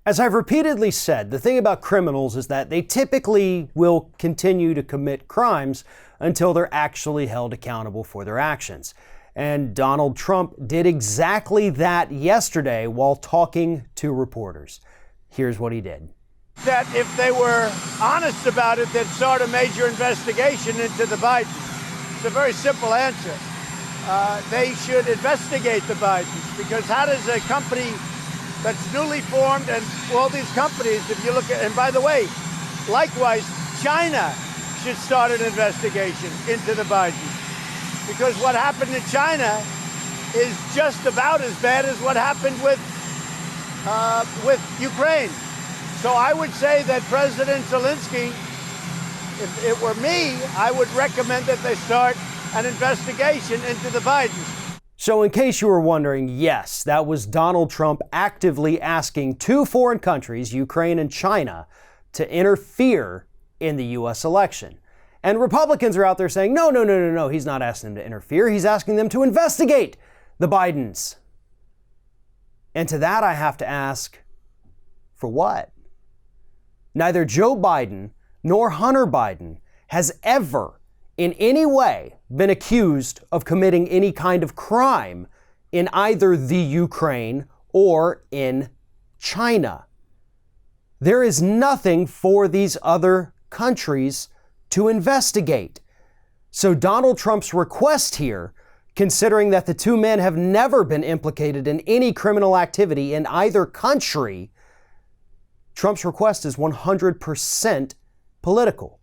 As I've repeatedly said, the thing about criminals is that they typically will continue to commit crimes until they're actually held accountable for their actions. And Donald Trump did exactly that yesterday while talking to reporters. Here's what he did. That if they were honest about it, they'd start a major investigation into the Bidens. It's a very simple answer. They should investigate the Bidens, because how does a company that's newly formed, and all these companies, if you look at, and by the way, likewise, China should start an investigation into the Bidens, because what happened in China is just about as bad as what happened with Ukraine. So I would say that President Zelensky, if it were me, I would recommend that they start an investigation into the Bidens. So in case you were wondering, yes, that was Donald Trump actively asking two foreign countries, Ukraine and China, to interfere in the U.S. election. And Republicans are out there saying, no, he's not asking them to interfere. He's asking them to investigate the Bidens. And to that I have to ask, for what? Neither Joe Biden nor Hunter Biden has ever in any way been accused of committing any kind of crime in either the Ukraine or in China. There is nothing for these other countries to investigate. So Donald Trump's request here, considering that the two men have never been implicated in any criminal activity in either country, Trump's request is 100% political.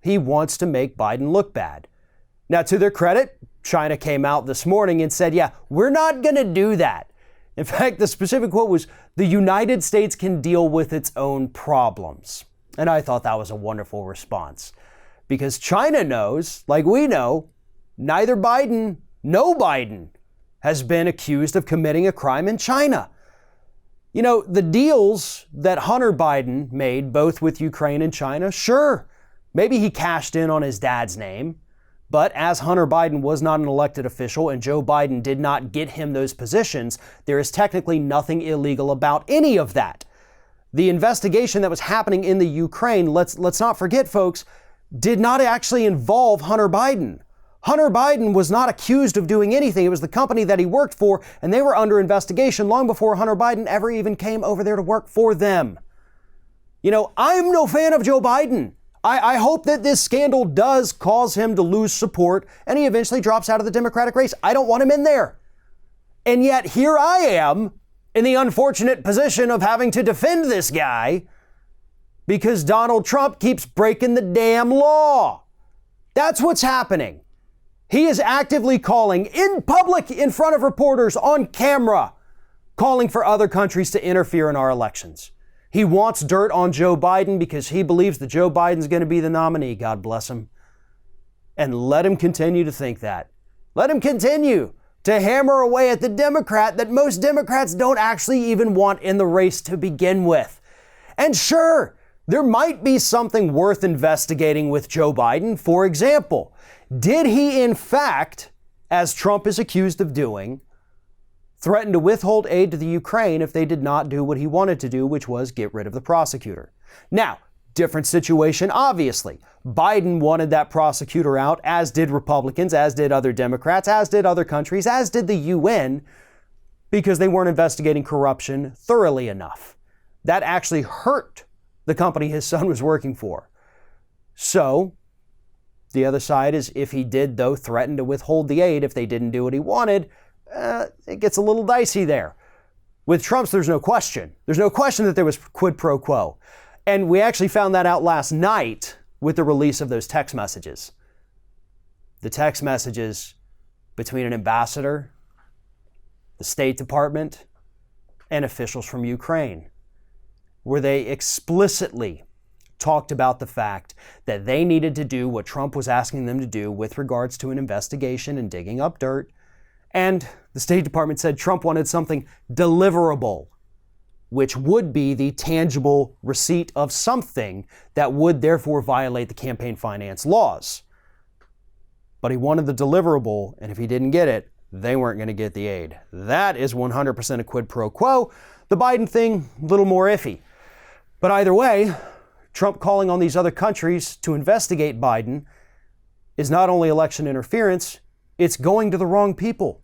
He wants to make Biden look bad. Now, to their credit, China came out this morning and said, yeah, we're not going to do that. In fact, the specific quote was, the United States can deal with its own problems. And I thought that was a wonderful response, because China knows, like we know, neither Biden, no Biden has been accused of committing a crime in China. You know, the deals that Hunter Biden made, both with Ukraine and China, sure, maybe he cashed in on his dad's name, but as Hunter Biden was not an elected official and Joe Biden did not get him those positions, there is technically nothing illegal about any of that. The investigation that was happening in the Ukraine, let's not forget, folks, did not actually involve Hunter Biden. Hunter Biden was not accused of doing anything. It was the company that he worked for, and they were under investigation long before Hunter Biden ever even came over there to work for them. You know, I'm no fan of Joe Biden. I hope that this scandal does cause him to lose support and he eventually drops out of the Democratic race. I don't want him in there. And yet here I am in the unfortunate position of having to defend this guy because Donald Trump keeps breaking the damn law. That's what's happening. He is actively calling in public, in front of reporters, on camera, calling for other countries to interfere in our elections. He wants dirt on Joe Biden because he believes that Joe Biden's going to be the nominee. God bless him. And let him continue to think that. Let him continue to hammer away at the Democrat that most Democrats don't actually even want in the race to begin with. And sure, there might be something worth investigating with Joe Biden. For example, did he in fact, as Trump is accused of doing, threatened to withhold aid to the Ukraine if they did not do what he wanted to do, which was get rid of the prosecutor? Now, different situation, obviously. Biden wanted that prosecutor out, as did Republicans, as did other Democrats, as did other countries, as did the UN, because they weren't investigating corruption thoroughly enough. That actually hurt the company his son was working for. So, the other side is, if he did, though, threaten to withhold the aid if they didn't do what he wanted, it gets a little dicey there. With Trump's, there's no question. There's no question that there was quid pro quo. And we actually found that out last night with the release of those text messages. The text messages between an ambassador, the State Department, and officials from Ukraine, where they explicitly talked about the fact that they needed to do what Trump was asking them to do with regards to an investigation and digging up dirt. And the State Department said Trump wanted something deliverable, which would be the tangible receipt of something that would therefore violate the campaign finance laws. But he wanted the deliverable, and if he didn't get it, they weren't going to get the aid. That is 100% a quid pro quo. The Biden thing, a little more iffy. But either way, Trump calling on these other countries to investigate Biden is not only election interference, it's going to the wrong people.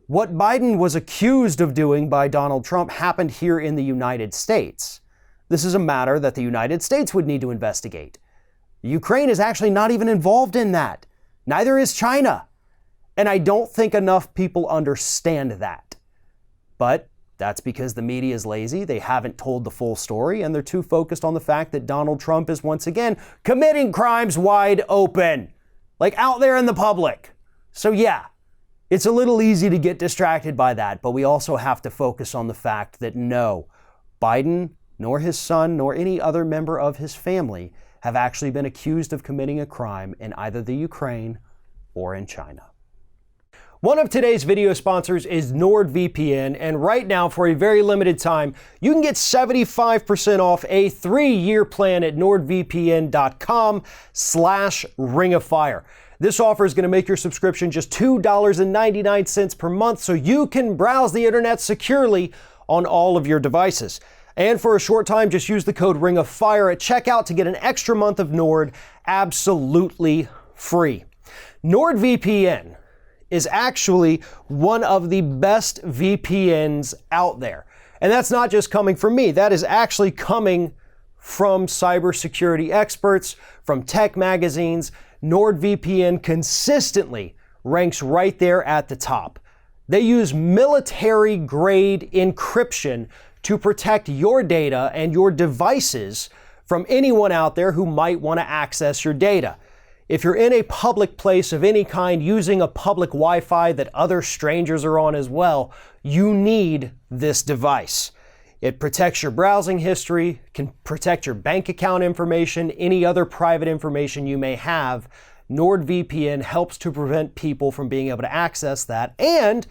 What Biden was accused of doing by Donald Trump happened here in the United States. This is a matter that the United States would need to investigate. Ukraine is actually not even involved in that. Neither is China. And I don't think enough people understand that. But that's because the media is lazy, they haven't told the full story, and they're too focused on the fact that Donald Trump is once again committing crimes wide open, like out there in the public. So yeah, it's a little easy to get distracted by that, but we also have to focus on the fact that no, Biden, nor his son, nor any other member of his family have actually been accused of committing a crime in either the Ukraine or in China. One of today's video sponsors is NordVPN, and right now, for a very limited time, you can get 75% off a 3-year plan at nordvpn.com/ringofire. This offer is going to make your subscription just $2.99 per month, so you can browse the internet securely on all of your devices. And for a short time, just use the code RINGOFFIRE at checkout to get an extra month of Nord absolutely free. NordVPN is actually one of the best VPNs out there. And that's not just coming from me. That is actually coming from cybersecurity experts, from tech magazines. NordVPN consistently ranks right there at the top. They use military-grade encryption to protect your data and your devices from anyone out there who might want to access your data. If you're in a public place of any kind using a public Wi-Fi that other strangers are on as well, you need this device. It protects your browsing history, can protect your bank account information, any other private information you may have. NordVPN helps to prevent people from being able to access that, and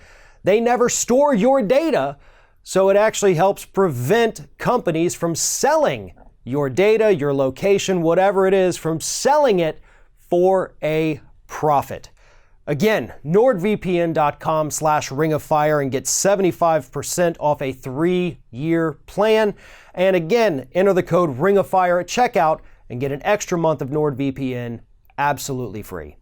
they never store your data, so it actually helps prevent companies from selling your data, your location, whatever it is, from selling it for a profit. Again, nordvpn.com/ringofire and get 75% off a 3-year plan. And again, enter the code RINGOFFIRE at checkout and get an extra month of NordVPN absolutely free.